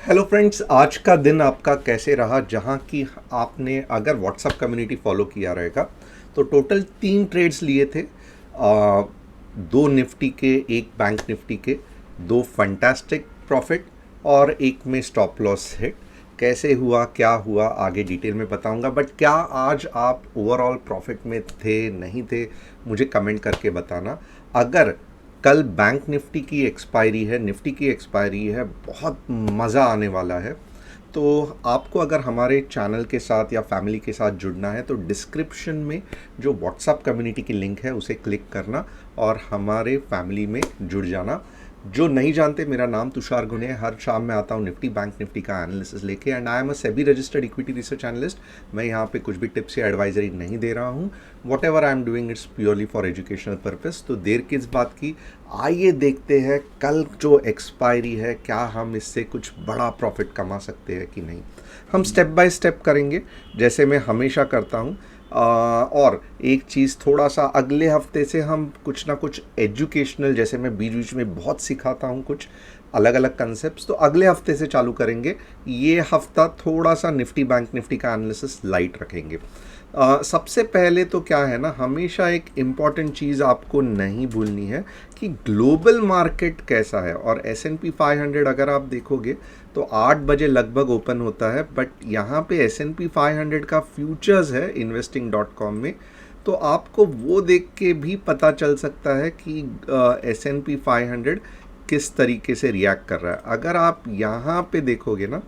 Hello friends, आज का दिन आपका कैसे रहा? जहां कि आपने अगर व्हाट्सएप कम्युनिटी फॉलो किया रहेगा तो टोटल 3 ट्रेड्स लिए थे। दो निफ्टी के, एक बैंक निफ्टी के, दो फंटास्टिक प्रॉफिट और एक में स्टॉप लॉस हिट। कैसे हुआ, क्या हुआ, आगे डिटेल में बताऊंगा। बट क्या आज आप ओवरऑल प्रॉफिट में थे, नहीं थे, मुझे कमेंट करके बताना। अगर कल बैंक निफ्टी की एक्सपायरी है, निफ्टी की एक्सपायरी है, बहुत मज़ा आने वाला है। तो आपको अगर हमारे चैनल के साथ या फैमिली के साथ जुड़ना है तो डिस्क्रिप्शन में जो व्हाट्सएप कम्युनिटी की लिंक है उसे क्लिक करना और हमारे फैमिली में जुड़ जाना। जो नहीं जानते, मेरा नाम तुषार गुने है। हर शाम में आता हूँ निफ्टी बैंक निफ्टी का एनालिसिस लेके, and I am a SEBI registered equity research analyst. मैं यहाँ पे कुछ भी टिप्स या एडवाइजरी नहीं दे रहा हूँ। What ever I am doing it's purely for educational purpose. तो देर किस बात की, आइए देखते हैं कल जो एक्सपायरी है, क्या हम इससे कुछ बड़ा प्रॉफिट कमा सकते हैं कि नहीं। हम स्टेप बाय स्टेप करेंगे जैसे मैं हमेशा करता हूँ। और एक चीज़, थोड़ा सा अगले हफ्ते से हम कुछ ना कुछ एजुकेशनल, जैसे मैं बीच बीच में बहुत सिखाता हूँ कुछ अलग अलग कंसेप्ट्स, तो अगले हफ्ते से चालू करेंगे। ये हफ्ता थोड़ा सा निफ्टी बैंक निफ्टी का एनालिसिस लाइट रखेंगे। सबसे पहले तो क्या है ना, हमेशा एक इम्पॉर्टेंट चीज़ आपको नहीं भूलनी है कि ग्लोबल मार्केट कैसा है। और S&P 500 अगर आप देखोगे तो 8 बजे लगभग ओपन होता है, बट यहाँ पे S&P 500 का फ्यूचर्स है investing.com में। तो आपको वो देख के भी पता चल सकता है कि S&P 500 किस तरीके से रिएक्ट कर रहा है। अगर आप यहाँ पे देखोगे ना,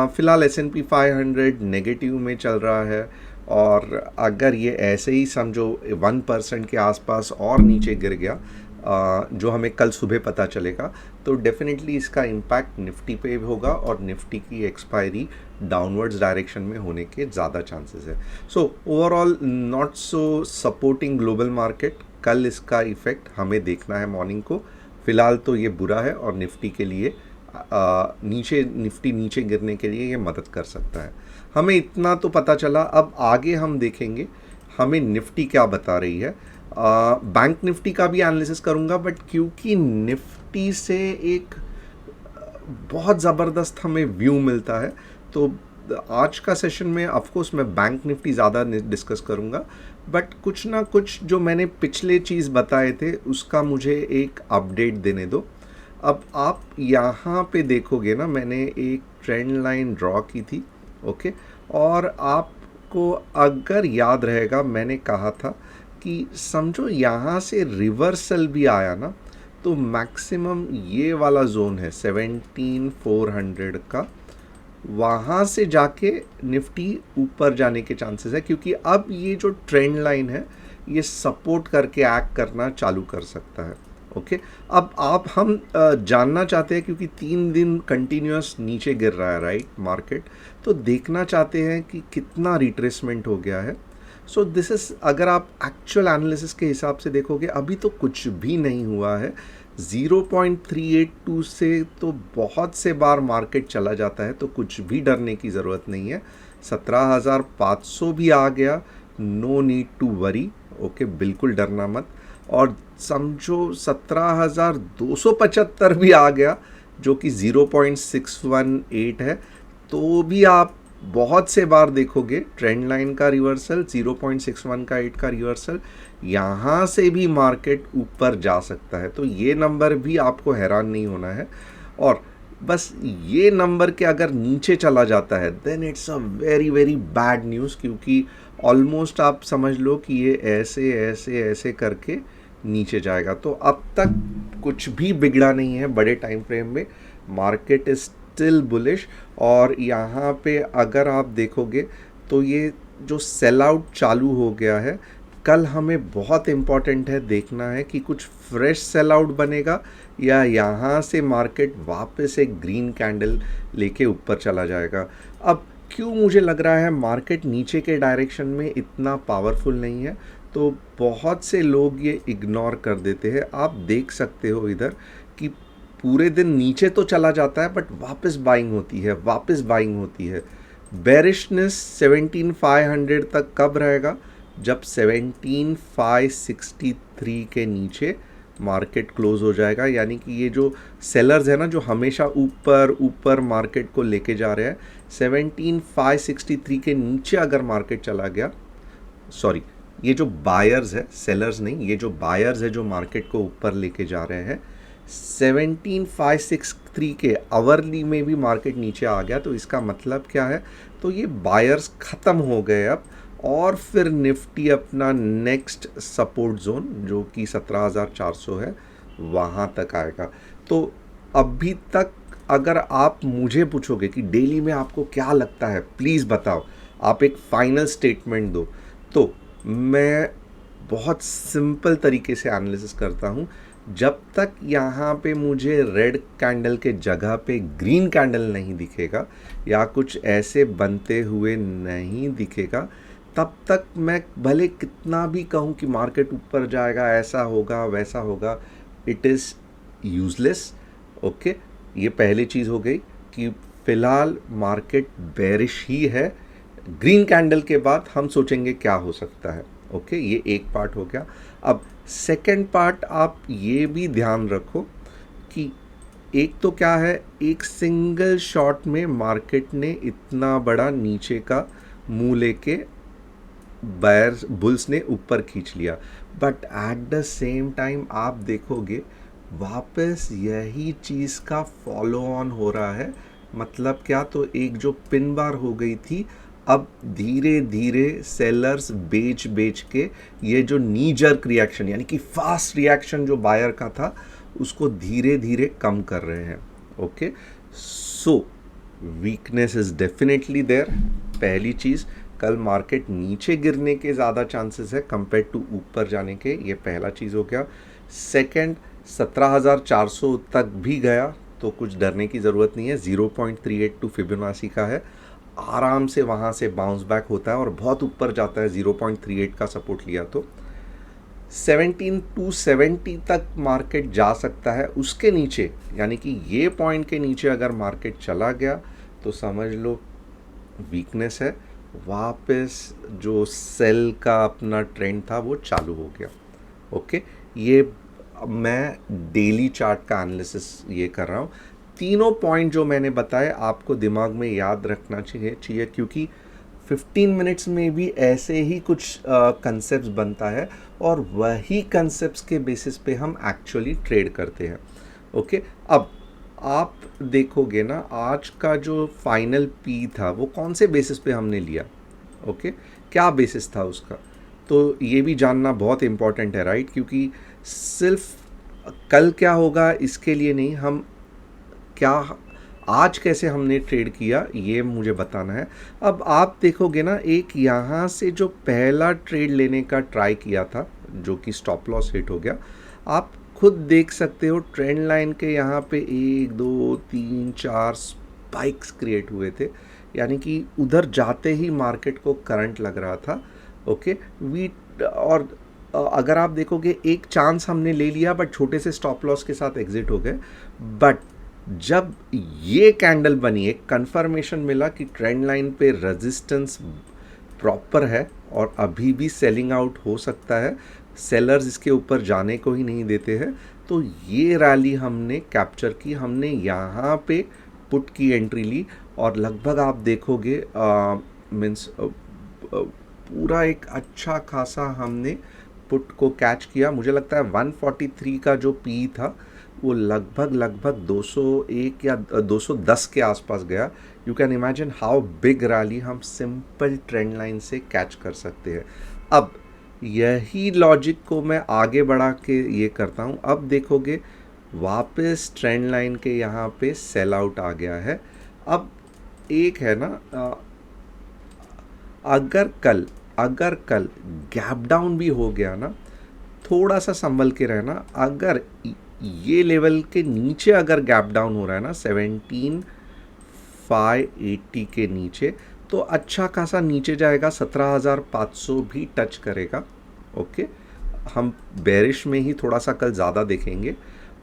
फ़िलहाल S&P 500 नेगेटिव में चल रहा है। और अगर ये ऐसे ही समझो 1% के आसपास और नीचे गिर गया, जो हमें कल सुबह पता चलेगा, तो डेफिनेटली इसका इम्पैक्ट निफ्टी पे होगा और निफ्टी की एक्सपायरी डाउनवर्ड्स डायरेक्शन में होने के ज़्यादा चांसेस है। So overall not so supporting global market. कल इसका इफ़ेक्ट हमें देखना है मॉर्निंग को। फ़िलहाल तो ये बुरा है और निफ्टी के लिए निफ्टी नीचे गिरने के लिए ये मदद कर सकता है। हमें इतना तो पता चला। अब आगे हम देखेंगे हमें निफ्टी क्या बता रही है। बैंक निफ्टी का भी एनालिसिस करूंगा, बट क्योंकि निफ्टी से एक बहुत ज़बरदस्त हमें व्यू मिलता है, तो आज का सेशन में ऑफकोर्स मैं बैंक निफ्टी ज़्यादा डिस्कस करूंगा। बट कुछ ना कुछ जो मैंने पिछले चीज़ बताए थे उसका मुझे एक अपडेट देने दो। अब आप यहाँ पे देखोगे ना, मैंने एक ट्रेंड लाइन ड्रॉ की थी, ओके। और आपको अगर याद रहेगा, मैंने कहा था कि समझो यहाँ से रिवर्सल भी आया ना, तो मैक्सिमम ये वाला जोन है 17,400 का, वहाँ से जाके निफ्टी ऊपर जाने के चांसेस है। क्योंकि अब ये जो ट्रेंड लाइन है ये सपोर्ट करके एक्ट करना चालू कर सकता है, ओके। अब हम जानना चाहते हैं, क्योंकि 3 दिन कंटिन्यूस नीचे गिर रहा है राइट मार्केट, तो देखना चाहते हैं कि कितना रिट्रेसमेंट हो गया है। सो दिस इज़, अगर आप एक्चुअल एनालिसिस के हिसाब से देखोगे अभी तो कुछ भी नहीं हुआ है। 0.382 से तो बहुत से बार मार्केट चला जाता है, तो कुछ भी डरने की ज़रूरत नहीं है। 17,500 भी आ गया, no need to worry, okay, बिल्कुल डरना मत। और समझो 17,275 भी आ गया, जो कि 0.618 है, तो भी आप बहुत से बार देखोगे ट्रेंड लाइन का रिवर्सल, 0.61 का 8 का रिवर्सल, यहाँ से भी मार्केट ऊपर जा सकता है। तो ये नंबर भी आपको हैरान नहीं होना है। और बस ये नंबर के अगर नीचे चला जाता है then it's a very very bad news, क्योंकि ऑलमोस्ट आप समझ लो कि ये ऐसे ऐसे ऐसे करके नीचे जाएगा। तो अब तक कुछ भी बिगड़ा नहीं है बड़े टाइम फ्रेम में, मार्केट इज स्टिल बुलिश। और यहाँ पे अगर आप देखोगे तो ये जो सेल आउट चालू हो गया है, कल हमें बहुत इम्पॉर्टेंट है देखना है कि कुछ फ्रेश सेल आउट बनेगा या यहाँ से मार्केट वापस एक ग्रीन कैंडल लेके ऊपर चला जाएगा। अब क्यों मुझे लग रहा है मार्केट नीचे के डायरेक्शन में इतना पावरफुल नहीं है, तो बहुत से लोग ये इग्नोर कर देते हैं। आप देख सकते हो इधर कि पूरे दिन नीचे तो चला जाता है बट वापस बाइंग होती है, वापस बाइंग होती है। बेरिशनेस 17,500 तक कब रहेगा? जब 17,563 के नीचे मार्केट क्लोज हो जाएगा, यानी कि ये जो सेलर्स है ना जो हमेशा ऊपर ऊपर मार्केट को लेके जा रहे हैं, 17,563 के नीचे अगर मार्केट चला गया, सॉरी ये जो बायर्स है, सेलर्स नहीं, ये जो बायर्स है जो मार्केट को ऊपर लेके जा रहे हैं, 17,563 के आवरली में भी मार्केट नीचे आ गया, तो इसका मतलब क्या है, तो ये बायर्स ख़त्म हो गए अब, और फिर निफ्टी अपना नेक्स्ट सपोर्ट जोन जो कि 17,400 है वहाँ तक आएगा। तो अभी तक अगर आप मुझे पूछोगे कि डेली में आपको क्या लगता है, प्लीज़ बताओ, आप एक फाइनल स्टेटमेंट दो, तो मैं बहुत सिंपल तरीके से एनालिसिस करता हूँ। जब तक यहाँ पे मुझे रेड कैंडल के जगह पे ग्रीन कैंडल नहीं दिखेगा या कुछ ऐसे बनते हुए नहीं दिखेगा, तब तक मैं भले कितना भी कहूँ कि मार्केट ऊपर जाएगा, ऐसा होगा वैसा होगा, इट इज़ यूजलेस। ओके, ये पहली चीज़ हो गई कि फ़िलहाल मार्केट बेरिश ही है। ग्रीन कैंडल के बाद हम सोचेंगे क्या हो सकता है। ओके, ये एक पार्ट हो गया। अब सेकंड पार्ट आप ये भी ध्यान रखो कि एक तो क्या है, एक सिंगल शॉट में मार्केट ने इतना बड़ा नीचे का मुंह लेके बायर्स बुल्स ने ऊपर खींच लिया, but at the same time आप देखोगे वापस यही चीज़ का फॉलो ऑन हो रहा है। मतलब क्या, तो एक जो पिन बार हो गई थी, अब धीरे धीरे सेलर्स बेच बेच के ये जो नी जर्क रिएक्शन यानी कि फास्ट रिएक्शन जो बायर का था उसको धीरे धीरे कम कर रहे हैं। Okay, so weakness is definitely there. पहली चीज़, कल मार्केट नीचे गिरने के ज़्यादा चांसेस है कंपेयर टू ऊपर जाने के, ये पहला चीज़ हो गया। सेकंड, 17,400 तक भी गया तो कुछ डरने की ज़रूरत नहीं है। 0.382 फिबोनाची का है, आराम से वहाँ से बाउंस बैक होता है और बहुत ऊपर जाता है। 0.38 का सपोर्ट लिया तो 17,270 तक मार्केट जा सकता है। उसके नीचे यानी कि ये पॉइंट के नीचे अगर मार्केट चला गया तो समझ लो वीकनेस है, वापस जो सेल का अपना ट्रेंड था वो चालू हो गया। ओके, ये मैं डेली चार्ट का एनालिसिस ये कर रहा हूँ। तीनों पॉइंट जो मैंने बताए आपको दिमाग में याद रखना चाहिए क्योंकि 15 मिनट्स में भी ऐसे ही कुछ कंसेप्ट्स बनता है और वही कंसेप्ट्स के बेसिस पे हम एक्चुअली ट्रेड करते हैं। ओके, अब आप देखोगे ना आज का जो फाइनल पी था वो कौन से बेसिस पे हमने लिया। ओके, क्या बेसिस था उसका, तो ये भी जानना बहुत इम्पॉर्टेंट है, राइट? क्योंकि सिर्फ कल क्या होगा इसके लिए नहीं, हम क्या आज कैसे हमने ट्रेड किया ये मुझे बताना है। अब आप देखोगे ना, एक यहाँ से जो पहला ट्रेड लेने का ट्राई किया था जो कि स्टॉप लॉस हिट हो गया, आप खुद देख सकते हो ट्रेंड लाइन के यहाँ पे 1 2 3 4 स्पाइक्स क्रिएट हुए थे, यानी कि उधर जाते ही मार्केट को करंट लग रहा था। ओके, और अगर आप देखोगे एक चांस हमने ले लिया बट छोटे से स्टॉप लॉस के साथ एग्जिट हो गए। बट जब ये कैंडल बनी, एक कंफर्मेशन मिला कि ट्रेंड लाइन पे रेजिस्टेंस प्रॉपर है और अभी भी सेलिंग आउट हो सकता है, सेलर्स इसके ऊपर जाने को ही नहीं देते हैं, तो ये रैली हमने कैप्चर की। हमने यहाँ पे पुट की एंट्री ली और लगभग आप देखोगे मीन्स पूरा एक अच्छा खासा हमने पुट को कैच किया। मुझे लगता है 143 का जो पी था वो लगभग 201 या 210 के आसपास गया। You can imagine how big rally हम सिंपल ट्रेंड लाइन से कैच कर सकते हैं। अब यही लॉजिक को मैं आगे बढ़ा के ये करता हूँ। अब देखोगे वापस ट्रेंड लाइन के यहाँ पे सेल आउट आ गया है। अब एक है ना, अगर कल गैप डाउन भी हो गया ना, थोड़ा सा संभल के रहना। अगर ये लेवल के नीचे अगर गैप डाउन हो रहा है ना 17,580 के नीचे, तो अच्छा खासा नीचे जाएगा, 17,500 भी टच करेगा। ओके, हम बेरिश में ही थोड़ा सा कल ज़्यादा देखेंगे।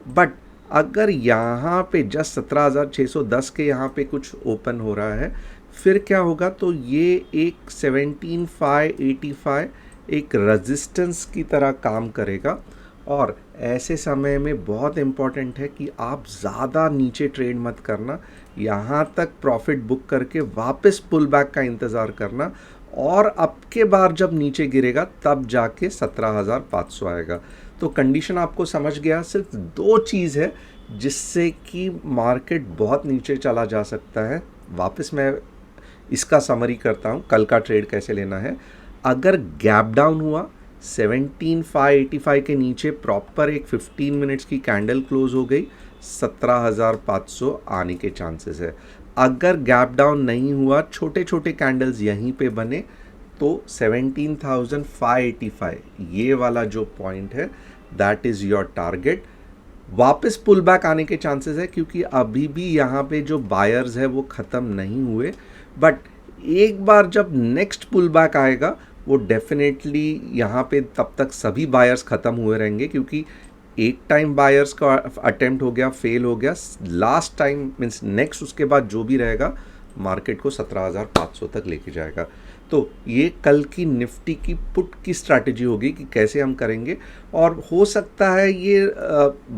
बट अगर यहाँ पे जस्ट 17,610 के यहाँ पे कुछ ओपन हो रहा है, फिर क्या होगा, तो ये एक 17,585 एक रेजिस्टेंस की तरह काम करेगा और ऐसे समय में बहुत इम्पॉर्टेंट है कि आप ज़्यादा नीचे ट्रेड मत करना, यहाँ तक प्रॉफिट बुक करके वापस पुल बैक का इंतज़ार करना, और अब के बार जब नीचे गिरेगा तब जाके 17,500 आएगा। तो कंडीशन आपको समझ गया, सिर्फ दो चीज़ है जिससे कि मार्केट बहुत नीचे चला जा सकता है। वापस मैं इसका समरी करता हूँ, कल का ट्रेड कैसे लेना है। अगर गैप डाउन हुआ 17,585 के नीचे, प्रॉपर एक 15 मिनट्स की कैंडल क्लोज हो गई, 17,500 आने के चांसेस है। अगर गैप डाउन नहीं हुआ, छोटे छोटे कैंडल्स यहीं पे बने, तो 17,585 ये वाला जो पॉइंट है दैट इज़ योर टारगेट। वापस पुल बैक आने के चांसेस है क्योंकि अभी भी यहाँ पे जो बायर्स है वो ख़त्म नहीं हुए, बट एक बार जब नेक्स्ट पुल बैक आएगा वो डेफिनेटली यहाँ पे तब तक सभी बायर्स ख़त्म हुए रहेंगे, क्योंकि एक टाइम बायर्स का अटेम्प्ट हो गया, फेल हो गया, लास्ट टाइम मीन्स नेक्स्ट उसके बाद जो भी रहेगा मार्केट को 17,500 तक लेके जाएगा। तो ये कल की निफ्टी की पुट की स्ट्रैटेजी होगी कि कैसे हम करेंगे, और हो सकता है ये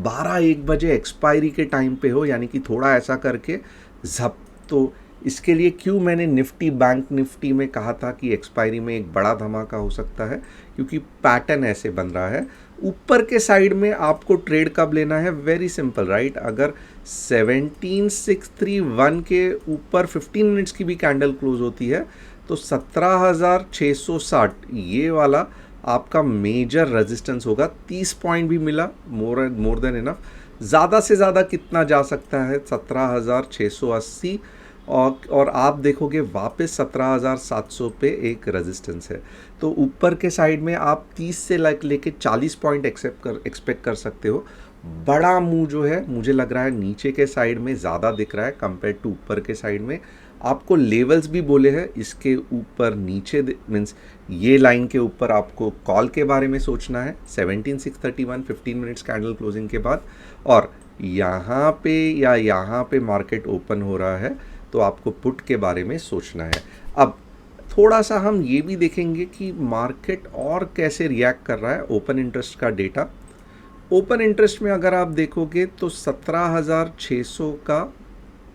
12-1 बजे एक्सपायरी के टाइम पे हो, यानी कि थोड़ा ऐसा करके झप। तो इसके लिए क्यों मैंने निफ्टी बैंक निफ्टी में कहा था कि एक्सपायरी में एक बड़ा धमाका हो सकता है, क्योंकि पैटर्न ऐसे बन रहा है। ऊपर के साइड में आपको ट्रेड कब लेना है, वेरी सिंपल राइट। अगर 17,631 के ऊपर 15 मिनट्स की भी कैंडल क्लोज होती है तो 17,660 ये वाला आपका मेजर रेजिस्टेंस होगा। 30 पॉइंट भी मिला, मोर देन इनफ। ज़्यादा से ज़्यादा कितना जा सकता है, 17,680, और आप देखोगे वापस 17,700 पे एक रेजिस्टेंस है। तो ऊपर के साइड में आप 30 से लेके 40 पॉइंट एक्सपेक्ट कर सकते हो। बड़ा मूव जो है मुझे लग रहा है नीचे के साइड में ज़्यादा दिख रहा है कंपेयर टू ऊपर के साइड में। आपको लेवल्स भी बोले हैं, इसके ऊपर नीचे मीन्स ये लाइन के ऊपर आपको कॉल के बारे में सोचना है 17,631 15 मिनट्स कैंडल क्लोजिंग के बाद, और यहाँ पे या यहाँ पे मार्केट ओपन हो रहा है तो आपको पुट के बारे में सोचना है। अब थोड़ा सा हम ये भी देखेंगे कि मार्केट और कैसे रिएक्ट कर रहा है। ओपन इंटरेस्ट का डेटा, ओपन इंटरेस्ट में अगर आप देखोगे तो 17,600 का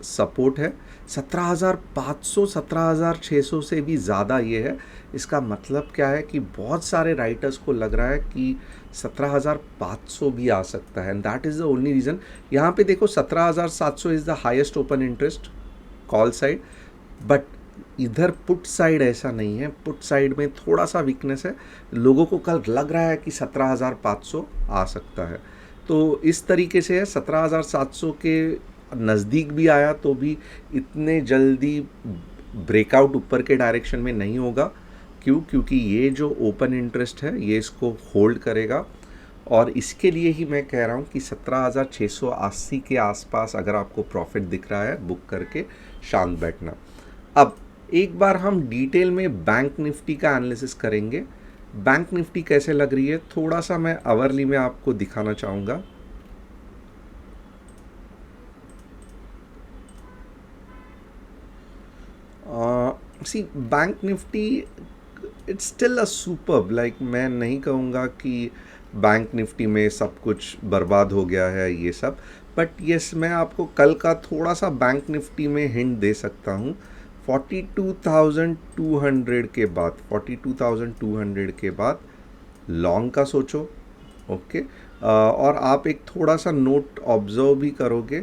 सपोर्ट है, 17,500 17,600 से भी ज़्यादा ये है। इसका मतलब क्या है कि बहुत सारे राइटर्स को लग रहा है कि 17,500 भी आ सकता है, and that is the only reason. यहाँ पे देखो 17,700 is the highest open interest call side, but इधर पुट साइड ऐसा नहीं है। पुट साइड में थोड़ा सा वीकनेस है, लोगों को कल लग रहा है कि 17,500 आ सकता है। तो इस तरीके से है, 17,700 के नज़दीक भी आया तो भी इतने जल्दी ब्रेकआउट ऊपर के डायरेक्शन में नहीं होगा। क्यों? क्योंकि ये जो ओपन इंटरेस्ट है ये इसको होल्ड करेगा, और इसके लिए ही मैं कह रहा हूँ कि 17,680 के आसपास अगर आपको प्रॉफिट दिख रहा है बुक करके शांत बैठना। अब एक बार हम डिटेल में बैंक निफ्टी का एनालिसिस करेंगे। बैंक निफ्टी कैसे लग रही है थोड़ा सा मैं आवरली में आपको दिखाना चाहूँगा। See bank nifty it's still a superb, like मैं नहीं कहूँगा कि बैंक निफ्टी में सब कुछ बर्बाद हो गया है ये सब, बट यस मैं आपको कल का थोड़ा सा बैंक निफ्टी में हिंट दे सकता हूँ। 42,200 के बाद 42,200 के बाद लॉन्ग का सोचो, ओके। और आप एक थोड़ा सा नोट ऑब्जर्व भी करोगे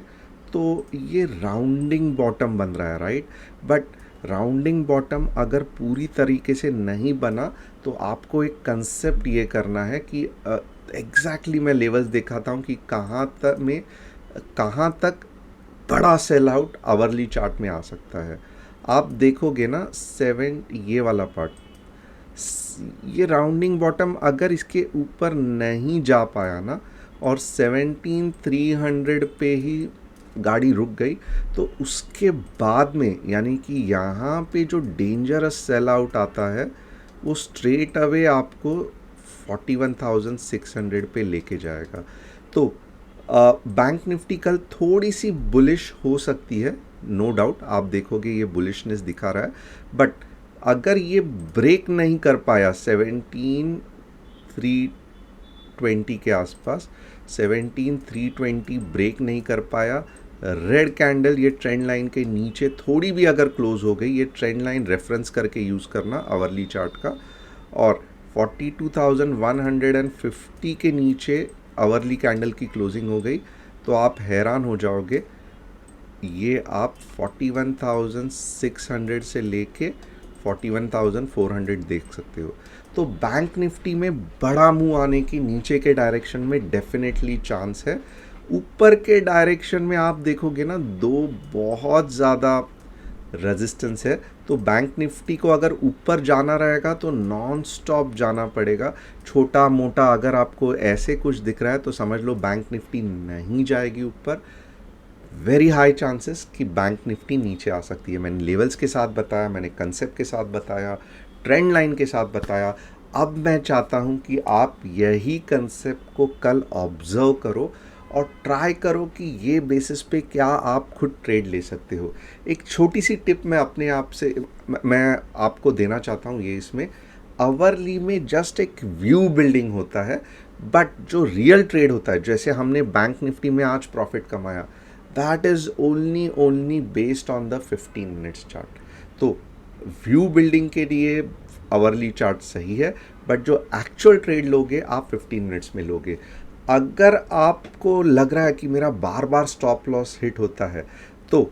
तो ये राउंडिंग बॉटम बन रहा है राइट, बट राउंडिंग बॉटम अगर पूरी तरीके से नहीं बना तो आपको एक कंसेप्ट ये करना है कि एग्जैक्टली मैं लेवल्स दिखाता हूँ कि कहाँ तक बड़ा सेल आउट आवरली चार्ट में आ सकता है। आप देखोगे ना 7 ये वाला पार्ट, ये राउंडिंग बॉटम अगर इसके ऊपर नहीं जा पाया ना और 17,300 पे ही गाड़ी रुक गई तो उसके बाद में यानी कि यहाँ पे जो डेंजरस सेल आउट आता है वो स्ट्रेट अवे आपको 41,600 पे लेके जाएगा। तो बैंक निफ्टी कल थोड़ी सी बुलिश हो सकती है, नो डाउट आप देखोगे ये बुलिशनेस दिखा रहा है, बट अगर ये ब्रेक नहीं कर पाया 17,300 320 के आसपास, 17,320 ब्रेक नहीं कर पाया। रेड कैंडल ये ट्रेंड लाइन के नीचे थोड़ी भी अगर क्लोज हो गई, ये ट्रेंड लाइन रेफरेंस करके यूज़ करना आवरली चार्ट का, और 42,150 के नीचे आवरली कैंडल की क्लोजिंग हो गई तो आप हैरान हो जाओगे। ये आप 41,600 से लेके 41,400 देख सकते हो। तो बैंक निफ्टी में बड़ा मूव आने की नीचे के डायरेक्शन में डेफिनेटली चांस है। ऊपर के डायरेक्शन में आप देखोगे ना, दो बहुत ज़्यादा रेजिस्टेंस है। तो बैंक निफ्टी को अगर ऊपर जाना रहेगा तो नॉन स्टॉप जाना पड़ेगा। छोटा मोटा अगर आपको ऐसे कुछ दिख रहा है तो समझ लो बैंक निफ्टी नहीं जाएगी ऊपर। वेरी हाई चांसेस कि बैंक निफ्टी नीचे आ सकती है। मैंने लेवल्स के साथ बताया, मैंने कंसेप्ट के साथ बताया, ट्रेंड लाइन के साथ बताया। अब मैं चाहता हूं कि आप यही कंसेप्ट को कल ऑब्जर्व करो और ट्राई करो कि ये बेसिस पे क्या आप खुद ट्रेड ले सकते हो। एक छोटी सी टिप मैं अपने आप से मैं आपको देना चाहता हूँ। ये इसमें आवरली में जस्ट एक व्यू बिल्डिंग होता है, बट जो रियल ट्रेड होता है, जैसे हमने बैंक निफ्टी में आज प्रॉफिट कमाया, that is only based on the 15 minutes chart. तो व्यू बिल्डिंग के लिए आवरली चार्ट सही है, बट जो एक्चुअल ट्रेड लोगे आप 15 मिनट्स में लोगे। अगर आपको लग रहा है कि मेरा बार बार स्टॉप लॉस हिट होता है, तो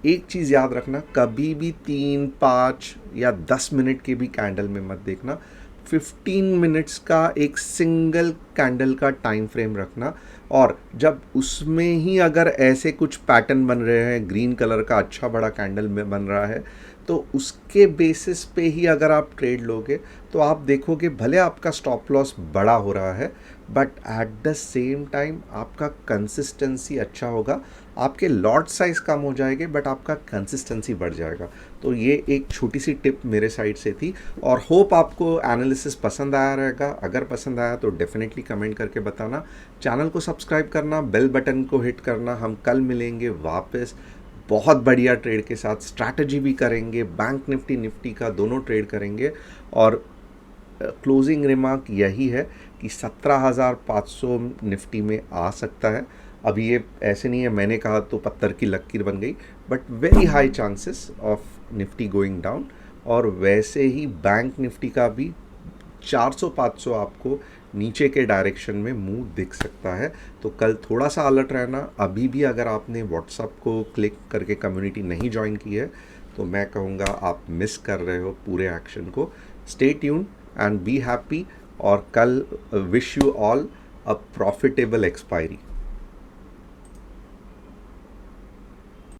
एक चीज़ याद रखना, कभी भी 3, 5 या 10 मिनट के भी कैंडल में मत देखना। 15 मिनट्स का एक सिंगल कैंडल का टाइम फ्रेम रखना, और जब उसमें ही अगर ऐसे कुछ पैटर्न बन रहे हैं, ग्रीन कलर का अच्छा बड़ा कैंडल में बन रहा है, तो उसके बेसिस पे ही अगर आप ट्रेड लोगे तो आप देखोगे भले आपका स्टॉप लॉस बड़ा हो रहा है, but at the same time आपका कंसिस्टेंसी अच्छा होगा। आपके लॉट साइज कम हो जाएंगे बट आपका कंसिस्टेंसी बढ़ जाएगा। तो ये एक छोटी सी टिप मेरे साइड से थी, और होप आपको एनालिसिस पसंद आया रहेगा। अगर पसंद आया तो डेफिनेटली कमेंट करके बताना। चैनल को सब्सक्राइब करना, बेल बटन को हिट करना। हम कल मिलेंगे वापस बहुत बढ़िया ट्रेड के साथ। स्ट्रैटेजी भी करेंगे, बैंक निफ्टी निफ्टी का दोनों ट्रेड करेंगे। और क्लोजिंग रिमार्क यही है कि 17,500 निफ्टी में आ सकता है। अभी ये ऐसे नहीं है मैंने कहा तो पत्थर की लकीर बन गई, but very high chances of Nifty going down. और वैसे ही बैंक निफ्टी का भी 400-500 आपको नीचे के डायरेक्शन में मूव दिख सकता है। तो कल थोड़ा सा अलर्ट रहना। अभी भी अगर आपने व्हाट्सएप को क्लिक करके कम्युनिटी नहीं ज्वाइन की है तो मैं कहूँगा आप मिस कर रहे हो पूरे एक्शन को। Stay tune and be happy, और कल wish you all a profitable expiry.